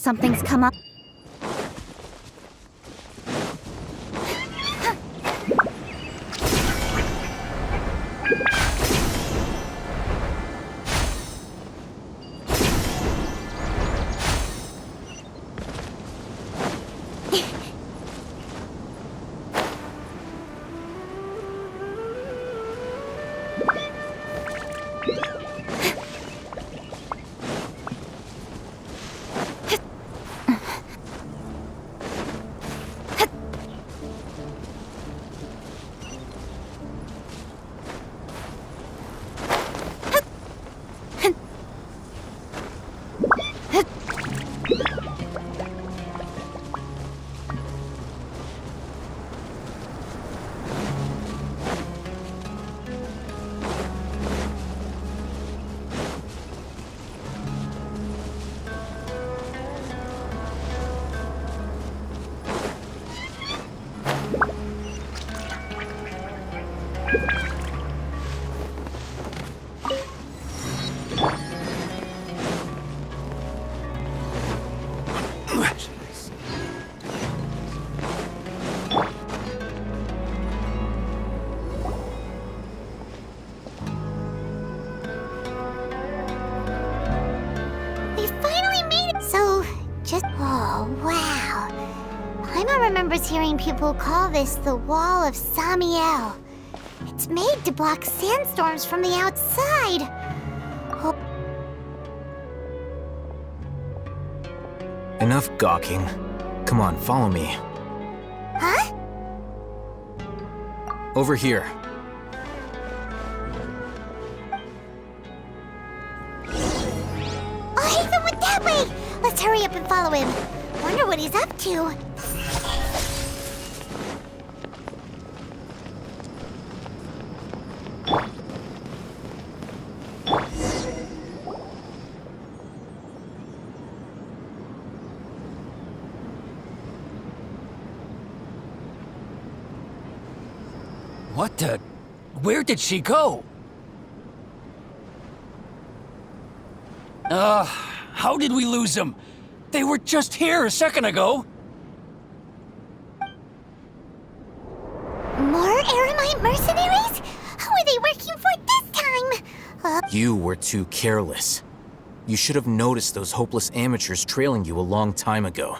something's come up. Oh, wow. Paimon remembers hearing people call this the Wall of Samiel. It's made to block sandstorms from the outside. Oh. Enough gawking. Come on, follow me. Huh? Over here. Oh, Ethan went that way! Let's hurry up and follow him. Wonder what he's up to. What the? Where did she go? How did we lose them? They were just here a second ago. More Eremite mercenaries? Who are they working for this time? You were too careless. You should have noticed those hopeless amateurs trailing you a long time ago.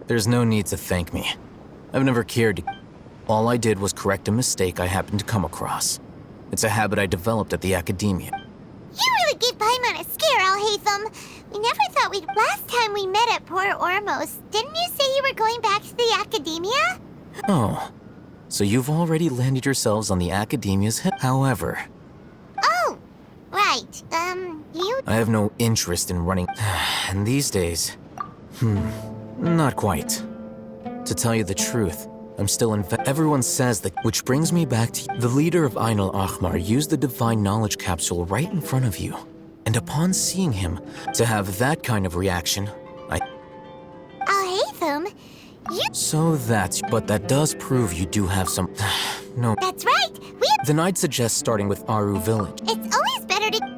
There's no need to thank me. I've never cared to... All I did was correct a mistake I happened to come across. It's a habit I developed at the academia. You really gave Paimon a scare, Alhaitham. We never thought we'd... Last time we met at Port Ormos, didn't you say you were going back to the academia? Oh, so you've already landed yourselves on the academia's hip. However... Oh, right. You... I have no interest in running... And these days... Not quite. To tell you the truth, I'm still everyone says that, which brings me back to the leader of Ain al-Ahmar used the divine knowledge capsule right in front of you. And upon seeing him, to have that kind of reaction, Alhaitham, you... So but that does prove you do have some... No. That's right! Then I'd suggest starting with Aru Village. It's always better to...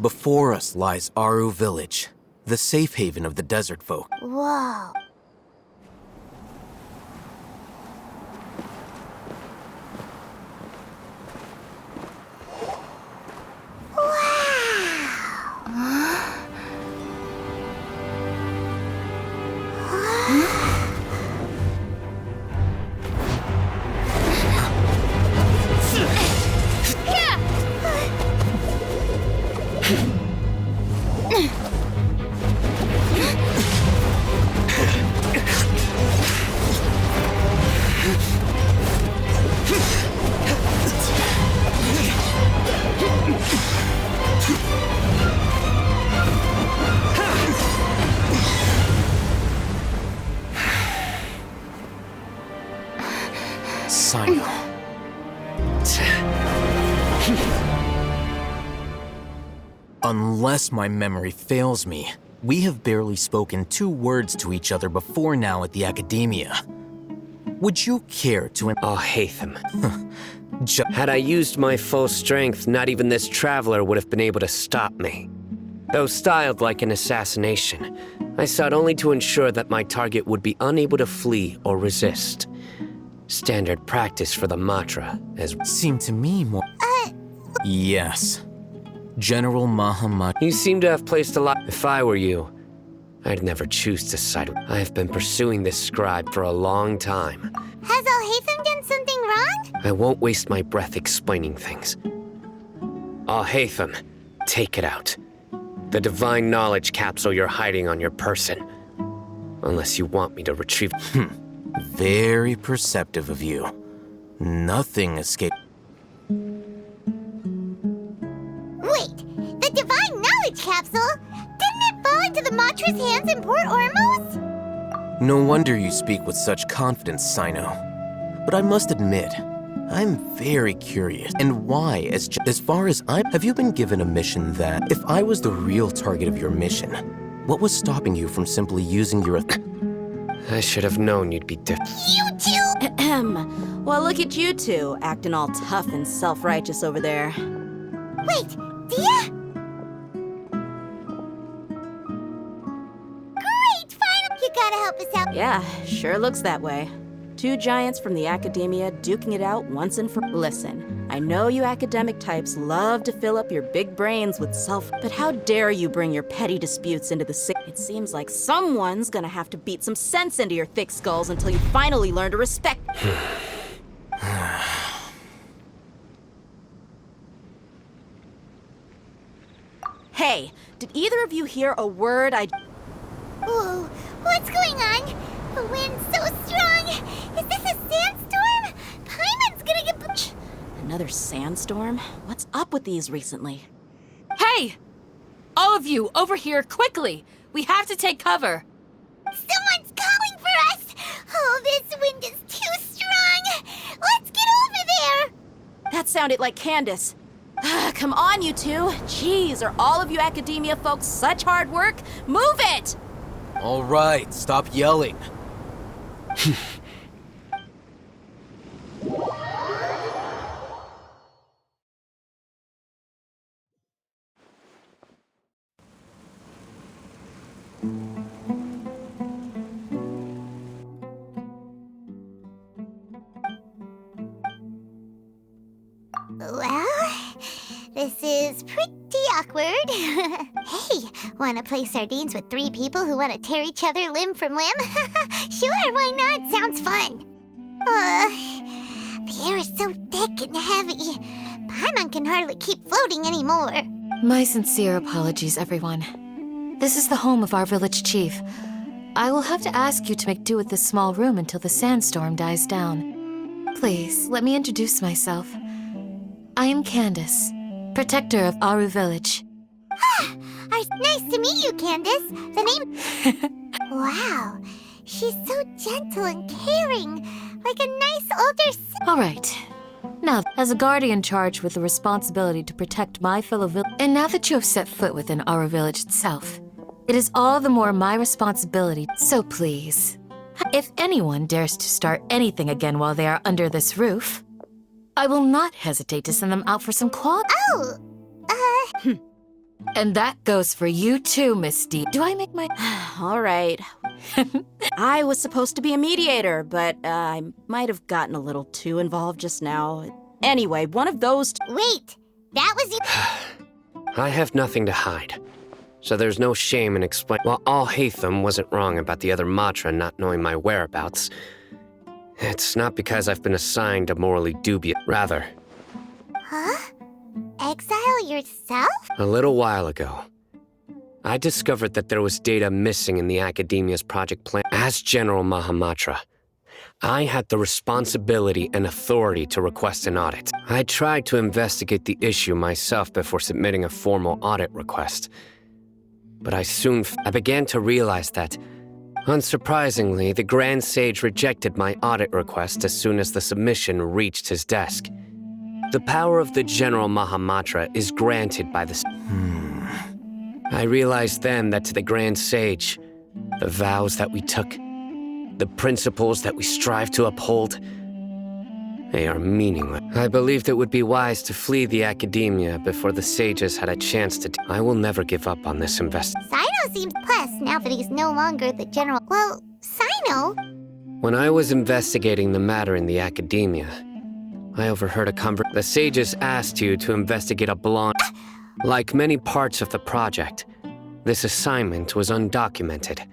Before us lies Aru Village, the safe haven of the desert folk. Whoa. Sino. Unless my memory fails me, we have barely spoken 2 words to each other before now at the Academia. Would you care to... I'll hate them. Had I used my full strength, not even this traveler would have been able to stop me. Though styled like an assassination, I sought only to ensure that my target would be unable to flee or resist. Standard practice for the Matra, as Seemed to me more... Yes. General Mahamat... you seem to have placed a lot. If I were you, I'd never choose to side. I have been pursuing this scribe for a long time. Has Alhaitham done something wrong? I won't waste my breath explaining things. Alhaitham, take it out. The divine knowledge capsule you're hiding on your person. Unless you want me to retrieve... Very perceptive of you. Nothing escaped... Wait, the Divine Knowledge Capsule? Didn't it fall into the Matra's hands in Port Ormos? No wonder you speak with such confidence, Sino. But I must admit, I'm very curious. And why, as far as have you been given a mission that, if I was the real target of your mission, what was stopping you from simply using your... I should have known you'd be You two! Well, look at you two, acting all tough and self-righteous over there. Wait, Dia? Great, finally! You gotta help us out. Yeah, sure looks that way. 2 giants from the Academia duking it out once and for... Listen, I know you academic types love to fill up your big brains with but how dare you bring your petty disputes into the It seems like someone's gonna have to beat some sense into your thick skulls until you finally learn to respect... Hey, did either of you hear a word Whoa, what's going on? The wind's so strong. Is this a sandstorm? Paimon's gonna get... Another sandstorm? What's up with these recently? Hey! All of you, over here, quickly! We have to take cover! Someone's calling for us! Oh, this wind is too strong! Let's get over there! That sounded like Candace. Come on, you two. Jeez, are all of you Academia folks such hard work? Move it! All right, stop yelling. Well, this is pretty awkward. Hey, wanna play sardines with 3 people who wanna tear each other limb from limb? Sure, why not? Sounds fun. The air is so thick and heavy. Paimon can hardly keep floating anymore. My sincere apologies, everyone. This is the home of our village chief. I will have to ask you to make do with this small room until the sandstorm dies down. Please, let me introduce myself. I am Candace, protector of Aru Village. Nice to meet you, Candace. The name... Wow, she's so gentle and caring. Like a nice older All right. Now, as a guardian charged with the responsibility to protect my fellow village, and now that you have set foot within Aru Village itself, it is all the more my responsibility. So please, if anyone dares to start anything again while they are under this roof, I will not hesitate to send them out for some And that goes for you too, Miss D. Do I make my... All right. I was supposed to be a mediator, but I might have gotten a little too involved just now. Anyway, one of those... Wait, that was you. I have nothing to hide. So there's no shame in explaining. While Al-Haytham wasn't wrong about the other Matra not knowing my whereabouts, it's not because I've been assigned a morally dubious. Rather, Huh? Exile yourself? a little while ago, I discovered that there was data missing in the Academia's project plan. As General Mahamatra, I had the responsibility and authority to request an audit. I tried to investigate the issue myself before submitting a formal audit request. But I began to realize that, unsurprisingly, the Grand Sage rejected my audit request as soon as the submission reached his desk. The power of the General Mahamatra is granted by the... I realized then that to the Grand Sage, the vows that we took, the principles that we strive to uphold, they are meaningless. I believed it would be wise to flee the Academia before the sages had a chance to... I will never give up on this investment. Sino seems plus now that he's no longer the general. Well, Sino? When I was investigating the matter in the Academia, I overheard a conversation. The sages asked you to investigate a blonde. Like many parts of the project, this assignment was undocumented.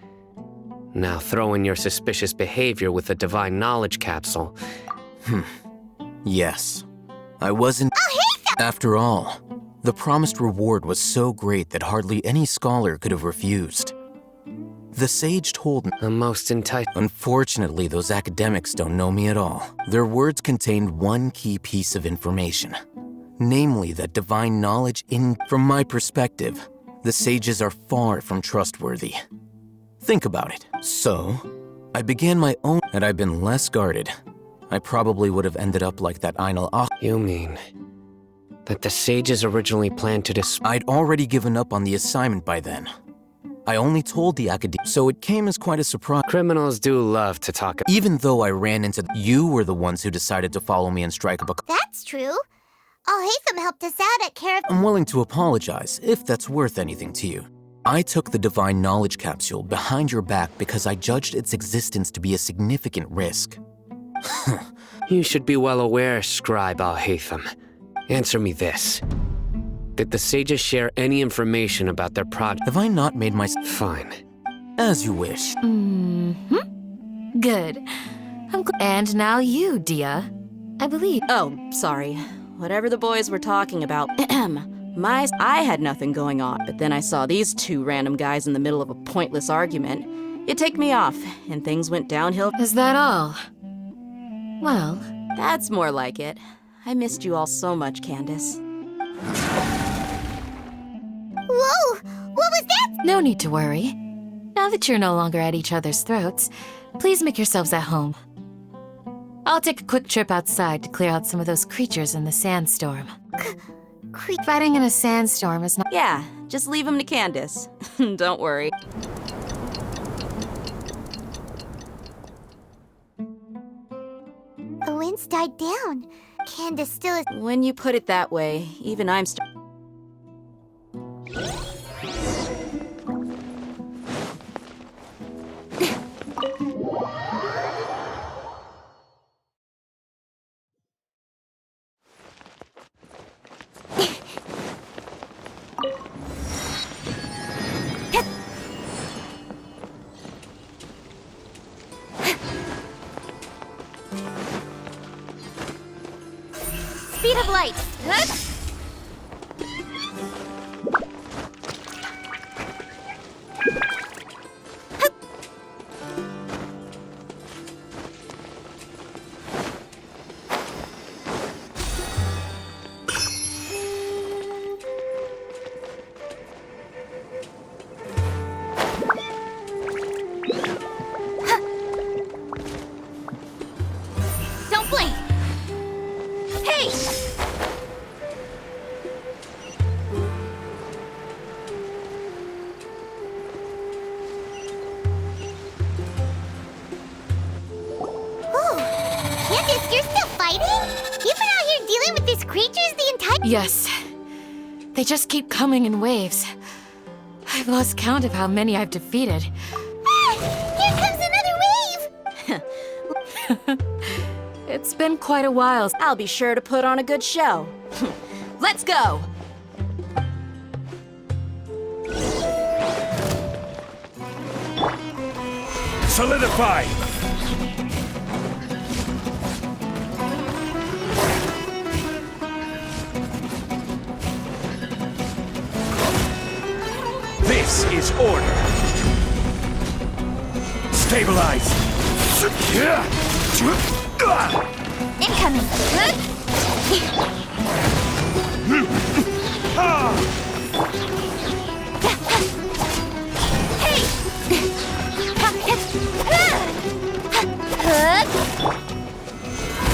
Now throw in your suspicious behavior with the Divine Knowledge Capsule. Yes. I wasn't... After all, the promised reward was so great that hardly any scholar could have refused. The sage told me... A most enticing... Unfortunately, those academics don't know me at all. Their words contained one key piece of information. Namely, that divine knowledge From my perspective, the sages are far from trustworthy. Think about it. So, I began my own... Had I been less guarded, I probably would have ended up like that Einal Ach. You mean that the sages originally planned to I'd already given up on the assignment by then. I only told the academia, so it came as quite a surprise. Criminals do love to talk... Even though I ran into... You were the ones who decided to follow me and strike up a... That's true. Al-Haytham helped us out at Caravan. I'm willing to apologize, if that's worth anything to you. I took the Divine Knowledge Capsule behind your back because I judged its existence to be a significant risk. You should be well aware, Scribe Al-Haytham. Answer me this. Did the sages share any information about their project? Have I not made my... Fine. As you wish. Good. And now you, Dia. I believe... Oh, sorry. Whatever the boys were talking about, I had nothing going on, but then I saw these two random guys in the middle of a pointless argument. It ticked me off, and things went downhill. Is that all? Well... That's more like it. I missed you all so much, Candace. Whoa! What was that? No need to worry. Now that you're no longer at each other's throats, please make yourselves at home. I'll take a quick trip outside to clear out some of those creatures in the sandstorm. Fighting in a sandstorm is not... Yeah, just leave him to Candace. Don't worry. The winds died down. Candace still is... When you put it that way, even I'm Speed of light. Don't blink. Hey! Candace, you're still fighting? You've been out here dealing with these creatures the entire... Yes. They just keep coming in waves. I've lost count of how many I've defeated. Ah! Here comes another wave! It's been quite a while. I'll be sure to put on a good show. Let's go! Solidify! This is order. Stabilize. Incoming!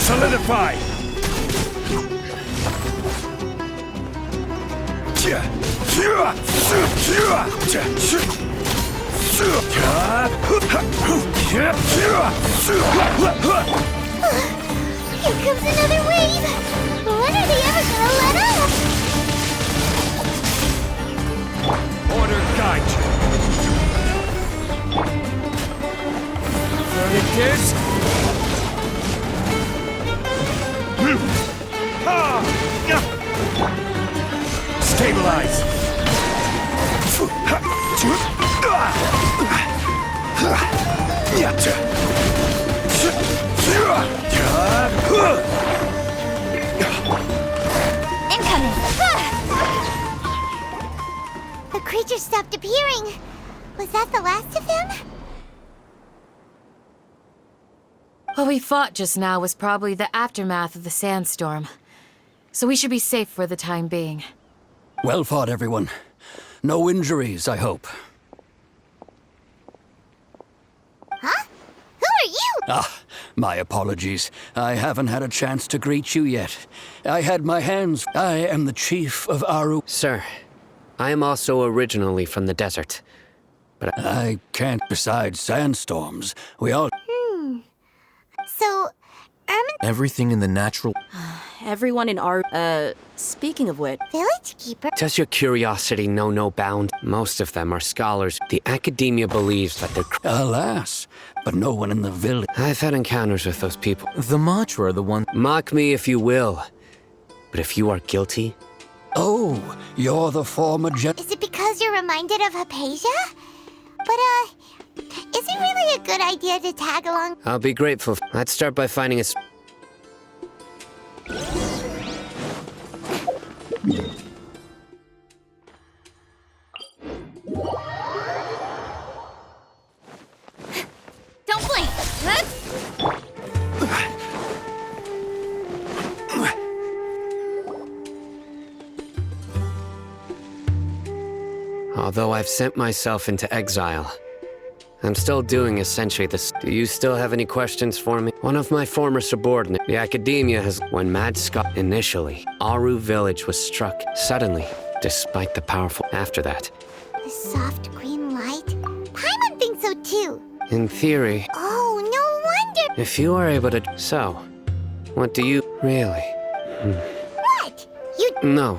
Solidify! Here comes another wave! When are they ever gonna let up? Order guide you. There it is. Stabilize. Incoming! The creature stopped appearing. Was that the last of them? What we fought just now was probably the aftermath of the sandstorm. So we should be safe for the time being. Well fought, everyone. No injuries, I hope. Huh? Who are you? Ah, my apologies. I haven't had a chance to greet you yet. I had my hands. I am the chief of Aru. Sir, I am also originally from the desert. But I can't. Besides sandstorms, we all. So, Ermin, Everything in the natural. Everyone in our, speaking of which, village keeper? does your curiosity know no bound? Most of them are scholars. The academia believes that they're... Alas, but no one in the village. I've had encounters with those people. The Matra are the one. Mock me if you will. But if you are guilty, Oh, you're the former gen. Is it because you're reminded of Hypatia? But, is it really a good idea to tag along? I'll be grateful. I'd start by finding a... Don't blink! Although I've sent myself into exile, I'm still doing essentially this. Do you still have any questions for me? One of my former subordinates, the academia has... When Mad Scott initially, Aru village was struck suddenly, despite the powerful... After that, The soft green light? Paimon thinks so too. in theory, Oh, no wonder. if you are able to... So, what do you... Really? What? You No,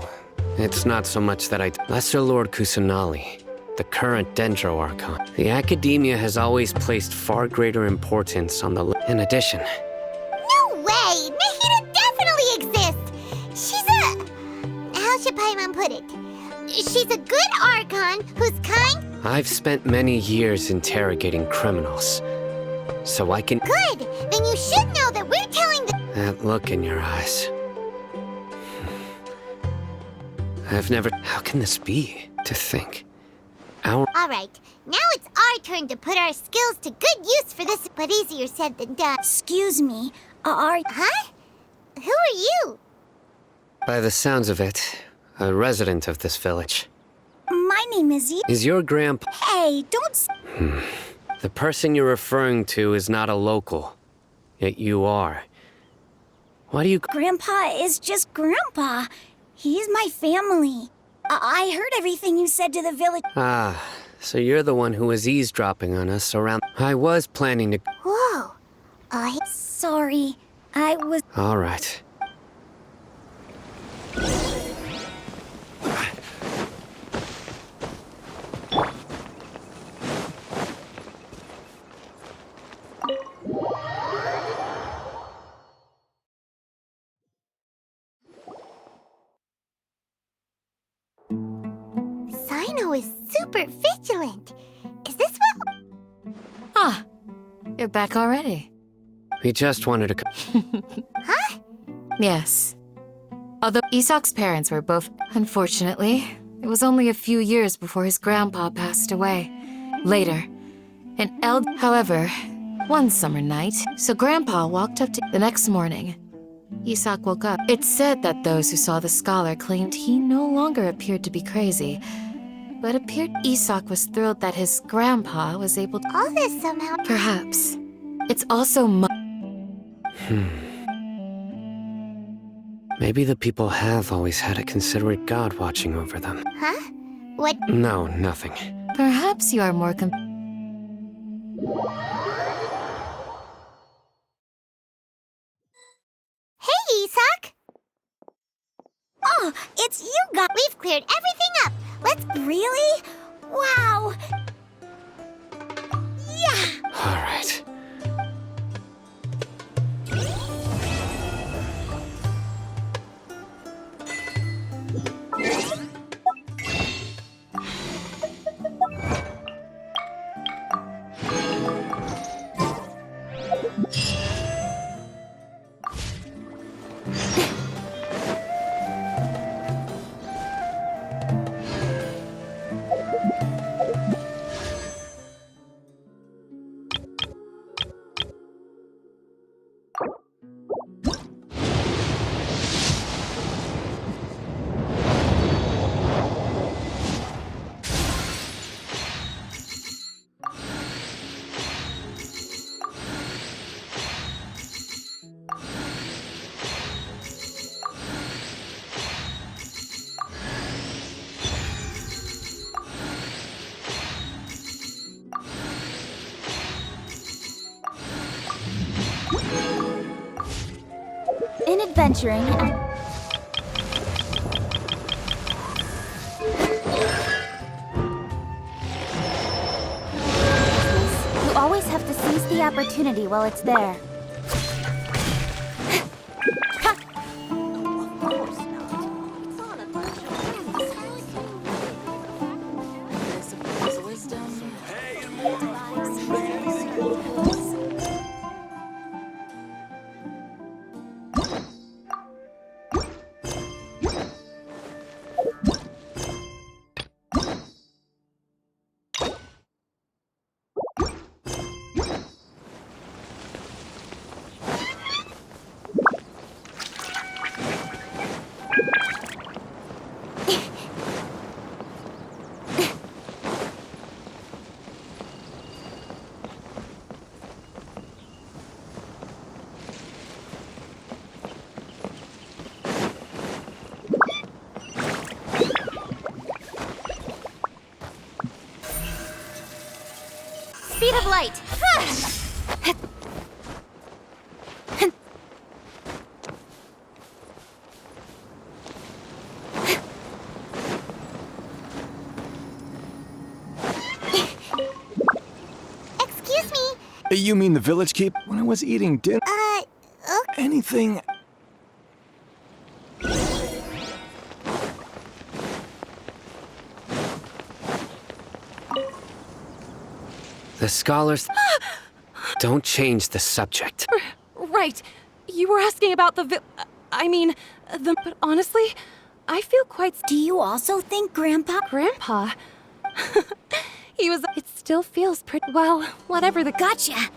it's not so much that I... Lesser Lord Kusanali, the current Dendro Archon. The academia has always placed far greater importance on the... In addition, No way! Nahida definitely exists! She's a... How should Paimon put it? She's a good Archon who's kind... I've spent many years interrogating criminals. So I can... Good! Then you should know that we're telling the... That look in your eyes. I've never... How can this be? To think. Our... Alright, now it's our turn to put our skills to good use for this, but easier said than done. Excuse me, Huh? Who are you? By the sounds of it, a resident of this village. My name is Is your grandpa... Hey, don't... The person you're referring to is not a local. Yet you are. Why do you... Grandpa is just Grandpa. He's my family. I heard everything you said to the village. Ah, so you're the one who was eavesdropping on us around... I was planning to... Whoa. Sorry, I was... All right. Grandpa was super vigilant. Is this what... Ah, you're back already. We just wanted to... Huh? Yes. Although Isak's parents were both... Unfortunately, it was only a few years before his grandpa passed away. Later, however, one summer night, so Grandpa walked up to... The next morning, Isak woke up. It's said that those who saw the scholar claimed he no longer appeared to be crazy, but Isak was thrilled that his grandpa was able to... All this somehow... Perhaps. It's also Maybe the people have always had a considerate god watching over them. Huh? What? No, nothing. Perhaps you are more Hey, Isak! Oh, it's you guys. We've cleared everything up. Let's... Really? Wow. Yeah. All right. In adventuring, you always have to seize the opportunity while it's there. Speed of light. Excuse me. You mean the village keep? When I was eating dinner? Okay. Anything... The scholars... Don't change the subject. Right. You were asking about but honestly, I feel quite... Do you also think Grandpa... Grandpa? It still feels pretty... Well, whatever the... Gotcha.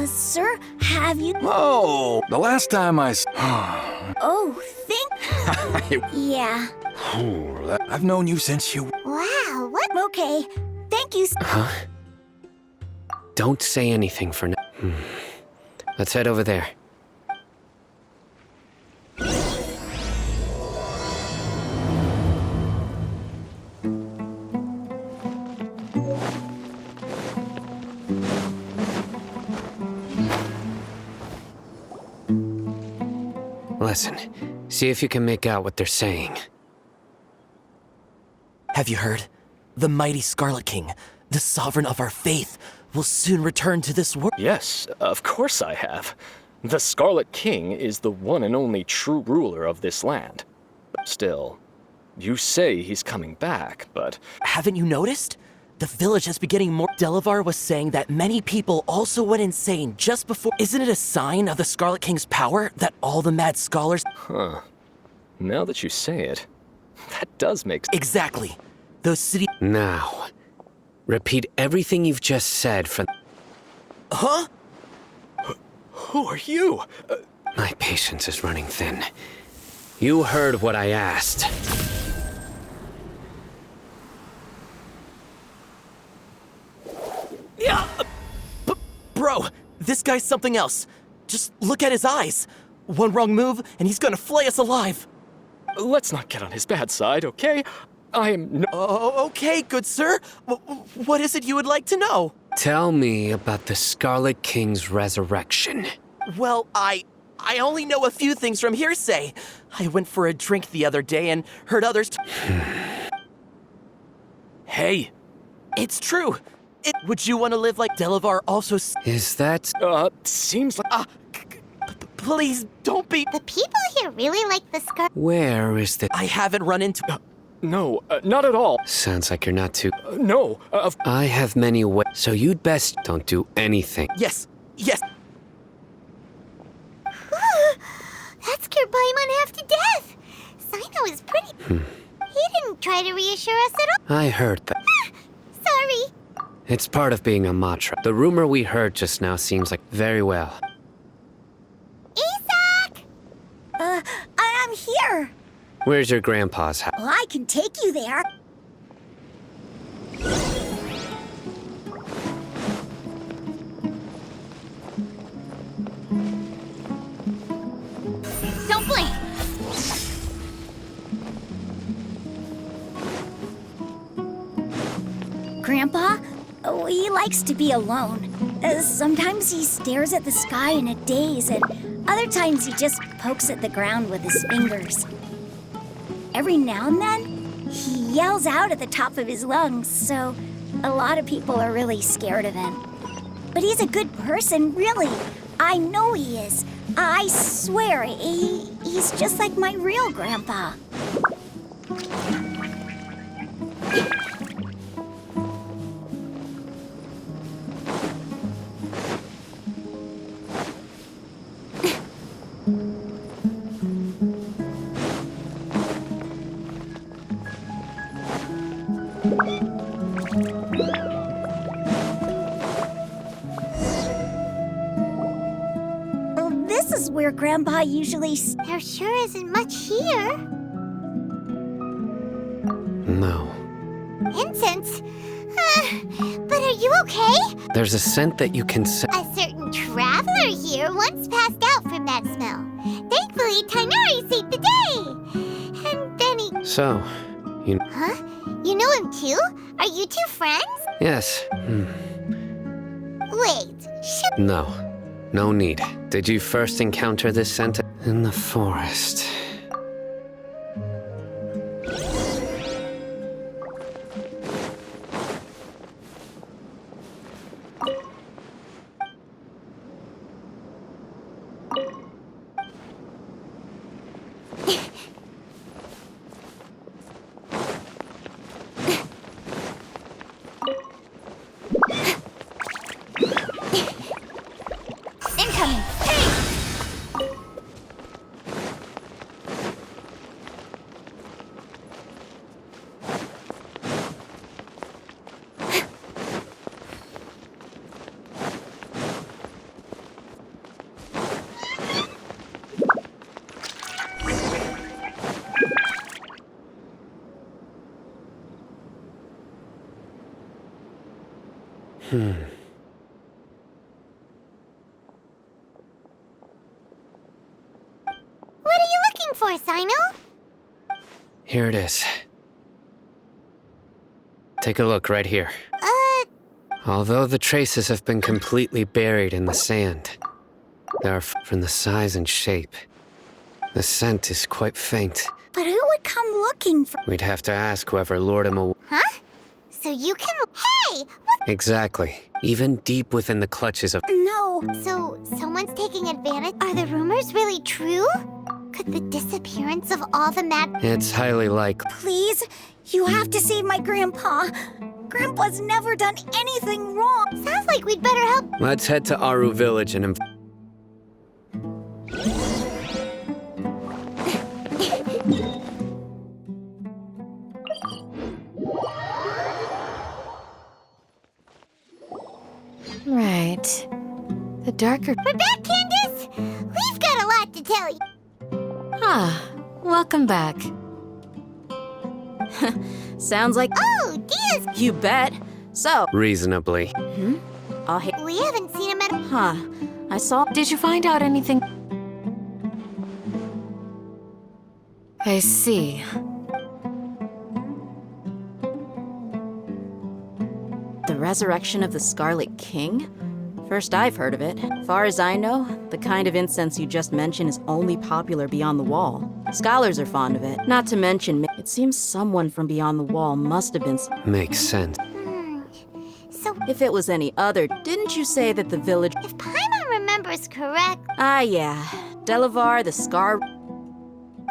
Sir, have you... Oh, the last time I... Oh, think... Yeah. I've known you since you... Wow, what? Okay, thank you. Huh? Don't say anything for now. Let's head over there. Listen, see if you can make out what they're saying. Have you heard? The mighty Scarlet King, the sovereign of our faith, will soon return to this world. Yes, of course I have. The Scarlet King is the one and only true ruler of this land. Still, you say he's coming back, but... Haven't you noticed? The village has been getting more. Delavar was saying that many people also went insane just before. Isn't it a sign of the Scarlet King's power that all the mad scholars. Huh. Now that you say it, that does make sense. Exactly. Those city. Now, repeat everything you've just said from. Huh? Who are you? My patience is running thin. You heard what I asked. Yeah! Bro, this guy's something else. Just look at his eyes. One wrong move, and he's gonna flay us alive. Let's not get on his bad side, okay? I am no. Oh, okay, good sir. What is it you would like to know? Tell me about the Scarlet King's resurrection. Well, I only know a few things from hearsay. I went for a drink the other day and heard others. Hey, it's true. Would you want to live like Delavar also? Is that? Seems like. Please don't be. The people here really like the scar. Where is the? I haven't run into. No, not at all. Sounds like you're not too. No, I have many ways, so you'd best don't do anything. Yes. That scared Paimon half to death. Sino is pretty. He didn't try to reassure us at all. I heard that. Sorry. It's part of being a Matra. The rumor we heard just now seems like very well. Isaac! I'm here. Where's your grandpa's house? Well, I can take you there. Don't blink. Grandpa? Oh, he likes to be alone. Sometimes he stares at the sky in a daze, and other times he just pokes at the ground with his fingers. Every now and then, he yells out at the top of his lungs, so a lot of people are really scared of him. But he's a good person, really. I know he is. I swear, he's just like my real grandpa. This is where Grandpa usually... There sure isn't much here. No. Incense? But are you okay? There's a scent that you can sense. A certain traveler here once passed out from that smell. Thankfully, Tainari saved the day. And then he... So, you... Huh? You know him too? Are you two friends? Yes. Wait, No. No need. Did you first encounter this scent in the forest? Incoming! What are you looking for, Sino? Here it is. Take a look right here. Although the traces have been completely buried in the sand, they are from the size and shape. The scent is quite faint. But who would come looking for... We'd have to ask whoever lured him away. Huh? So you can... Hey! What? Exactly. Even deep within the clutches of... No. So, someone's taking advantage? Are the rumors really true? Could the disappearance of all the mad... It's highly likely. Please, you have to save my grandpa. Grandpa's never done anything wrong. Sounds like we'd better help. Let's head to Aru Village and... Right. The darker... We're back, Candace! We've got a lot to tell you. Ah, welcome back. Sounds like... Oh, Diaz! You bet. So, Reasonably. I'll hit... We haven't seen him at... Huh. I saw... Did you find out anything? I see. The resurrection of the Scarlet King? First I've heard of it. Far as I know, the kind of incense you just mentioned is only popular beyond the wall. Scholars are fond of it. Not to mention, it seems someone from beyond the wall must have been... Makes sense. So, If it was any other, didn't you say that the village... if Paimon remembers correct... Ah, yeah. Delavar, the Scar...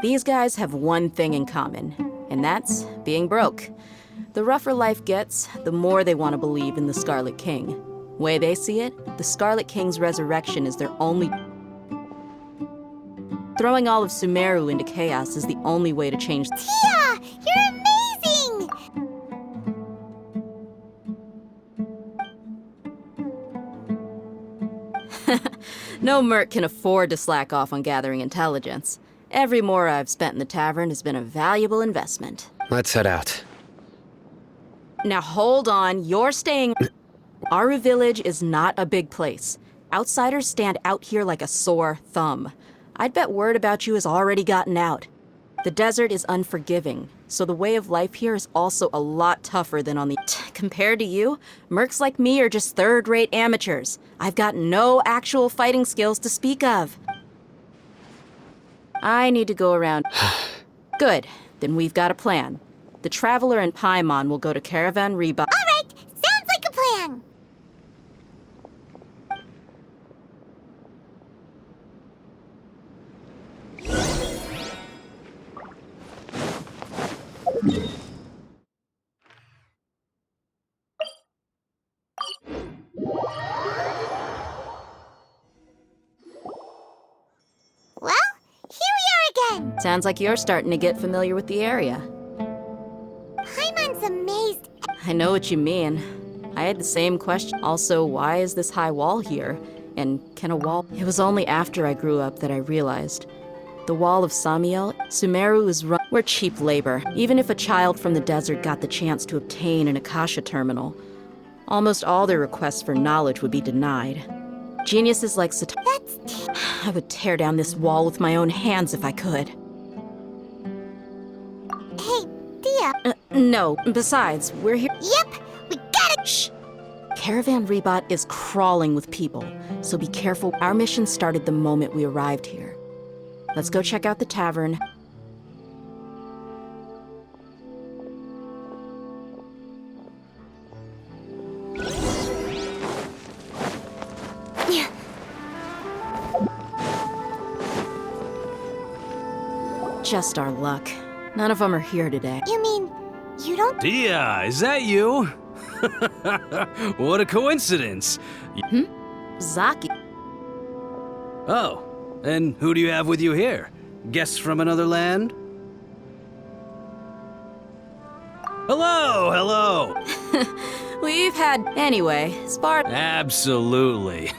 These guys have one thing in common, and that's being broke. The rougher life gets, the more they want to believe in the Scarlet King. Way they see it, the Scarlet King's resurrection is their only... Throwing all of Sumeru into chaos is the only way to change... Tia! You're amazing! No merc can afford to slack off on gathering intelligence. Every mora I've spent in the tavern has been a valuable investment. Let's head out. Now hold on, you're staying... Aru Village is not a big place. Outsiders stand out here like a sore thumb. I'd bet word about you has already gotten out. The desert is unforgiving, so the way of life here is also a lot tougher than on the... Compared to you, mercs like me are just third-rate amateurs. I've got no actual fighting skills to speak of. I need to go around... Good, then we've got a plan. The Traveler and Paimon will go to Caravan Reba... All right, sounds like a plan. Well, here we are again. Sounds like you're starting to get familiar with the area. Paimon's amazed. I know what you mean. I had the same question. Also, why is this high wall here? And can a wall... It was only after I grew up that I realized. The wall of Samiel, Sumeru is run... We're cheap labor. Even if a child from the desert got the chance to obtain an Akasha terminal, almost all their requests for knowledge would be denied. Geniuses like That's... I would tear down this wall with my own hands if I could. Hey, Dia. No, besides, we're here... Yep, we got it. Shh! Caravan Rebot is crawling with people, so be careful. Our mission started the moment we arrived here. Let's go check out the tavern. Just our luck. None of them are here today. You mean, you don't... Dia, is that you? What a coincidence. Zaki. Oh, and who do you have with you here? Guests from another land? Hello, hello. We've had... Anyway, Spart... Absolutely.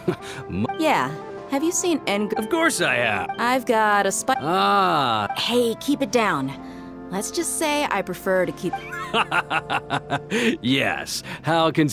Yeah. Have you seen Eng... Of course I have. I've got a spy... Ah. Hey, keep it down. Let's just say I prefer to keep... Yes. How can...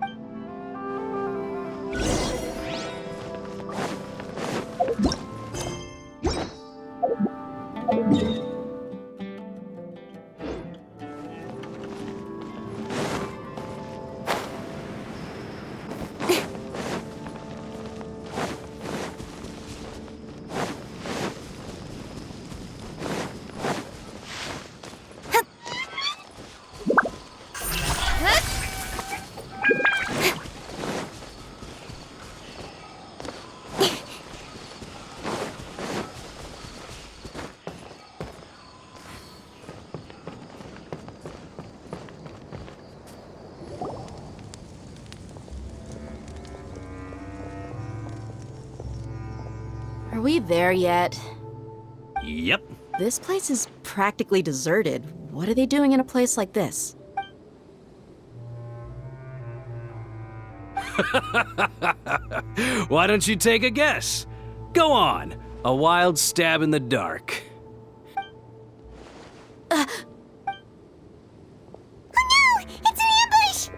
Are we there yet? Yep. This place is practically deserted. What are they doing in a place like this? Why don't you take a guess? Go on. A wild stab in the dark. Oh no! It's an ambush!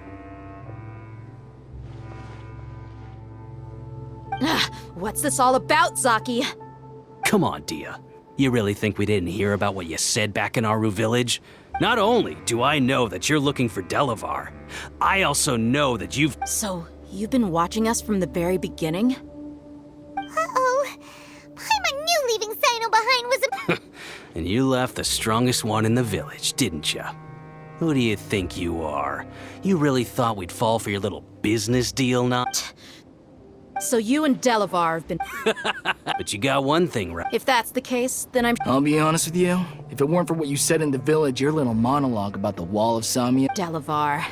What's this all about, Zaki? Come on, Dia. You really think we didn't hear about what you said back in Aru Village? Not only do I know that you're looking for Delavar, I also know that you've— So, you've been watching us from the very beginning? Uh-oh. Paimon knew leaving Sino behind was a... And you left the strongest one in the village, didn't ya? Who do you think you are? You really thought we'd fall for your little business deal now? So you and Delavar have been... But you got one thing right. If that's the case, then I'm... I'll be honest with you. If it weren't for what you said in the village, your little monologue about the Wall of Samia... Delavar.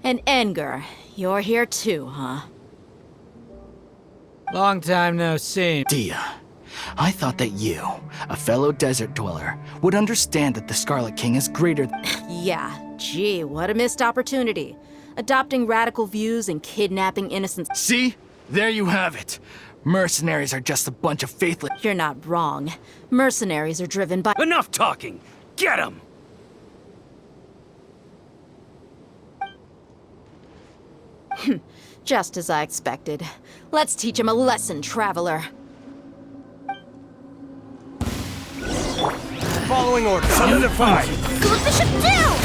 And Enger, you're here too, huh? Long time no see. Dia, I thought that you, a fellow desert dweller, would understand that the Scarlet King is greater Yeah, gee, what a missed opportunity. Adopting radical views and kidnapping innocents. See? There you have it. Mercenaries are just a bunch of faithless... You're not wrong. Mercenaries are driven by... Enough talking! Get him! Just as I expected. Let's teach him a lesson, traveler. Following orders. Summon the five. Go Bishop down!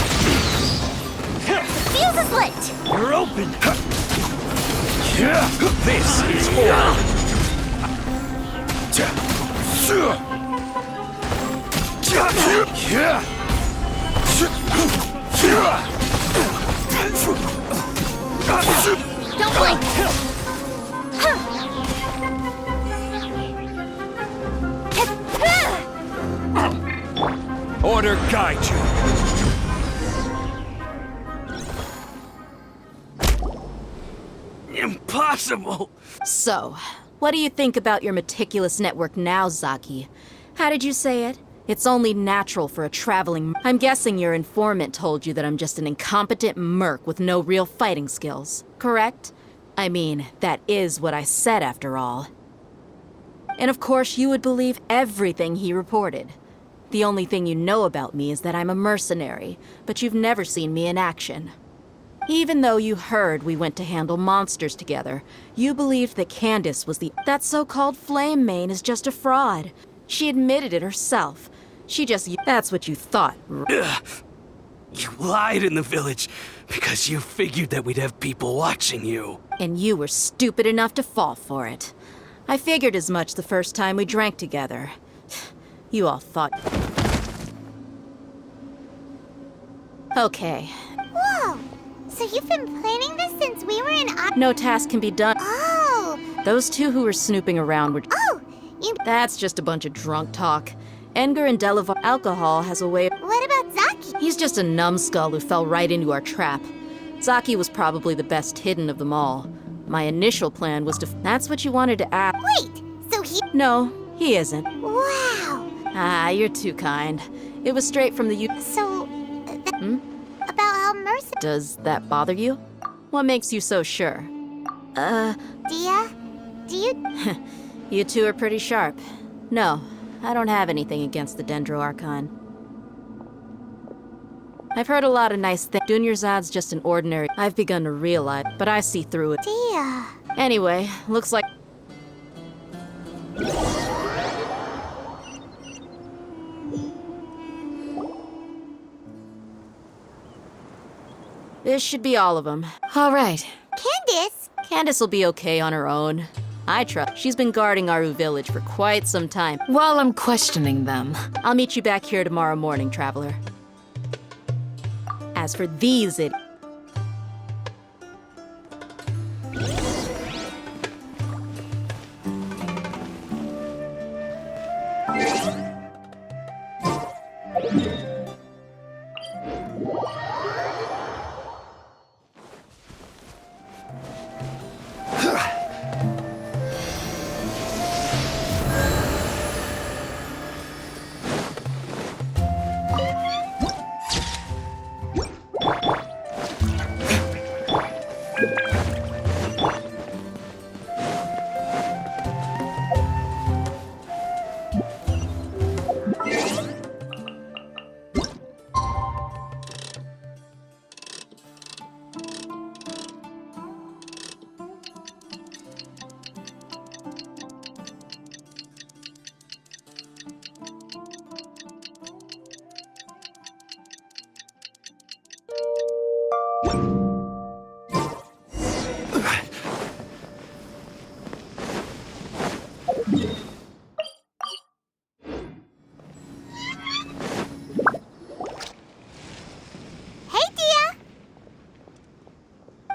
The fuse is lit! You're open. This is order. Don't blink! Order guide you. Impossible! So, what do you think about your meticulous network now, Zaki? How did you say it? It's only natural for a traveling... I'm guessing your informant told you that I'm just an incompetent merc with no real fighting skills, correct? I mean, that is what I said after all. And of course, you would believe everything he reported. The only thing you know about me is that I'm a mercenary, but you've never seen me in action. Even though you heard we went to handle monsters together, you believed that Candace was that so-called Flame Mane is just a fraud. She admitted it herself. That's what you thought. You lied in the village because you figured that we'd have people watching you. And you were stupid enough to fall for it. I figured as much the first time we drank together. You all thought... Okay. Whoa! So you've been planning this since we were in... No task can be done. Oh! Those two who were snooping around were... Oh! You... That's just a bunch of drunk talk. Enger and Delavar... Alcohol has a way of... What about Zaki? He's just a numbskull who fell right into our trap. Zaki was probably the best hidden of them all. My initial plan was to... That's what you wanted to ask. Wait! So he... No, he isn't. Wow! Ah, you're too kind. It was straight from the... So... About how mercy... Does that bother you? What makes you so sure? Dia? Do you... You two are pretty sharp. No, I don't have anything against the Dendro Archon. I've heard a lot of nice things. Dunyarzad's just an ordinary... I've begun to realize, but I see through it. Dia... Anyway, looks like... This should be all of them. All right. Candace? Candace will be okay on her own. I trust. She's been guarding Aru Village for quite some time. While I'm questioning them. I'll meet you back here tomorrow morning, traveler. As for these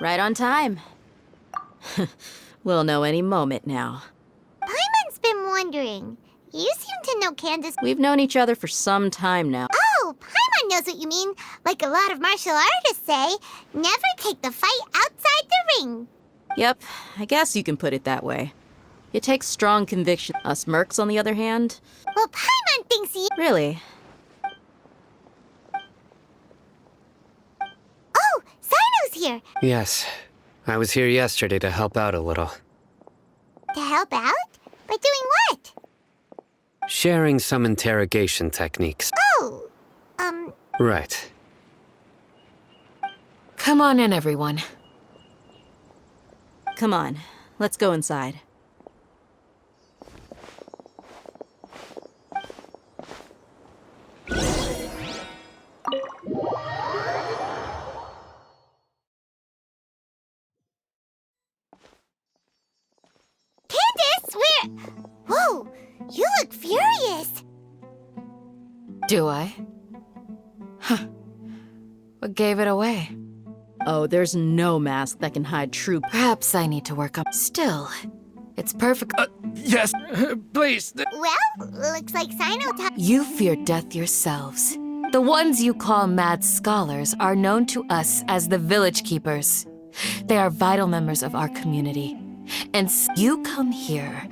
Right on time. We'll know any moment now. Paimon's been wondering. You seem to know Candace. We've known each other for some time now. Oh, Paimon knows what you mean. Like a lot of martial artists say, never take the fight outside the ring. Yep, I guess you can put it that way. It takes strong conviction. Us mercs, on the other hand... Well, Paimon thinks he... Really? Oh, Sino's here. Yes. I was here yesterday to help out a little. To help out? By doing what? Sharing some interrogation techniques. Oh, Right. Come on in, everyone. Come on, let's go inside. Candace, where... Whoa, you look furious. Do I? Huh. What gave it away? Oh, there's no mask that can hide true... Perhaps I need to work up. Still, it's perfect. Yes, please. Well, looks like Sino... You fear death yourselves. The ones you call mad scholars are known to us as the Village Keepers. They are vital members of our community. And you come here...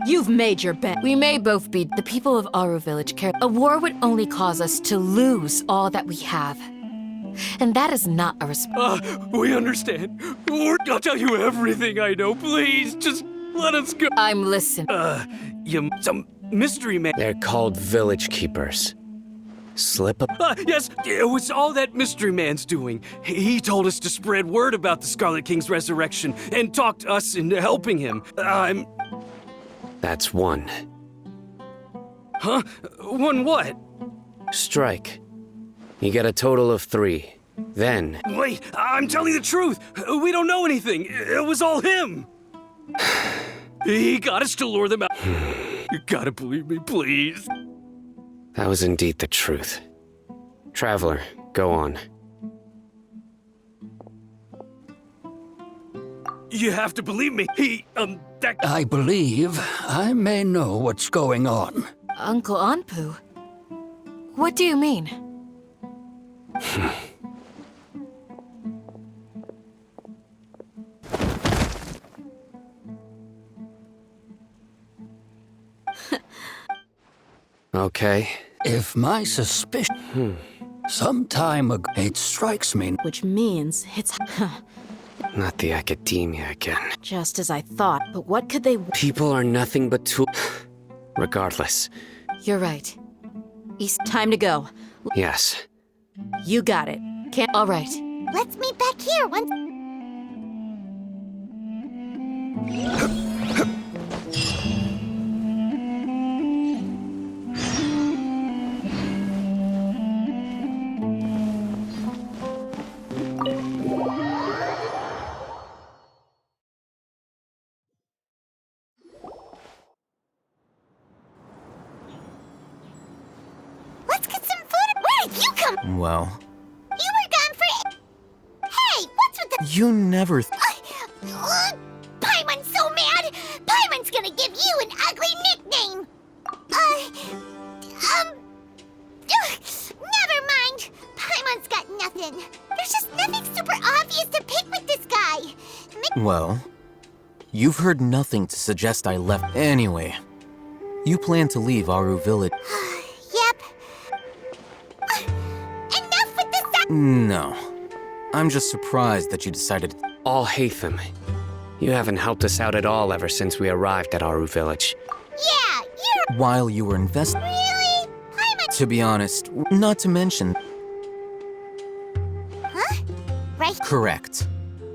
You've made your bet. We may both be the people of Aru Village care. A war would only cause us to lose all that we have. And that is not a We understand. I'll tell you everything I know. Please, just let us go. I'm listening. Some mystery man. They're called Village Keepers. Slip up. Yes, it was all that mystery man's doing. He told us to spread word about the Scarlet King's resurrection and talked us into helping him. That's one. Huh? One what? Strike. You get a total of 3. Then... Wait, I'm telling the truth. We don't know anything. It was all him. He got us to lure them out. You gotta believe me, please. That was indeed the truth. Traveler, go on. You have to believe me. I believe I may know what's going on. Uncle Anpu? What do you mean? Okay. If my suspicion... Some time ago, it strikes me... Which means it's... Not the academia again. Just as I thought, but what could they... People are nothing but tools. Regardless. You're right. Time to go. Yes. You got it. All right. Let's meet back here once... Let's get some food. Where did you come? Well, You were gone for... Hey, what's with the... you never... Paimon's so mad! Paimon's gonna give you an ugly nickname! Never mind! Paimon's got nothing. There's just nothing super obvious to pick with this guy. Well, you've heard nothing to suggest I left. Anyway, you plan to leave Aru Village. Yep. Enough with the No. I'm just surprised that you decided... All Hatham. You haven't helped us out at all ever since we arrived at Aru Village. Yeah, you're... While you were invested... Really? Paimon... To be honest, not to mention... Huh? Right? Correct.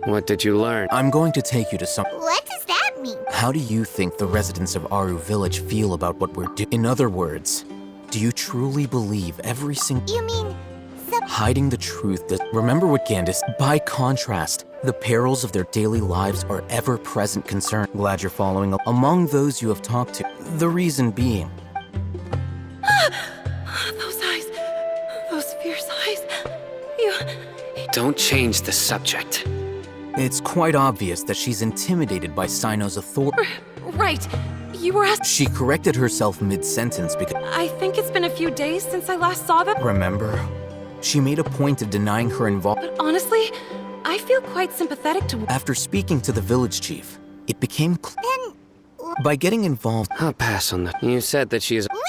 What did you learn? I'm going to take you to some... What does that mean? How do you think the residents of Aru Village feel about what we're doing? In other words, do you truly believe every single... You mean... Hiding the truth that... Remember what Candace... By contrast, the perils of their daily lives are ever-present concern. Glad you're following up. Among those you have talked to, the reason being... Those eyes. Those fierce eyes. You... Don't change the subject. It's quite obvious that she's intimidated by Sino's authority. Right. You were asking. She corrected herself mid-sentence because... I think it's been a few days since I last saw them. Remember? She made a point of denying her involvement. But honestly, I feel quite sympathetic to. After speaking to the village chief, it became clear. By getting involved... I'll pass on that. You said that she is... We're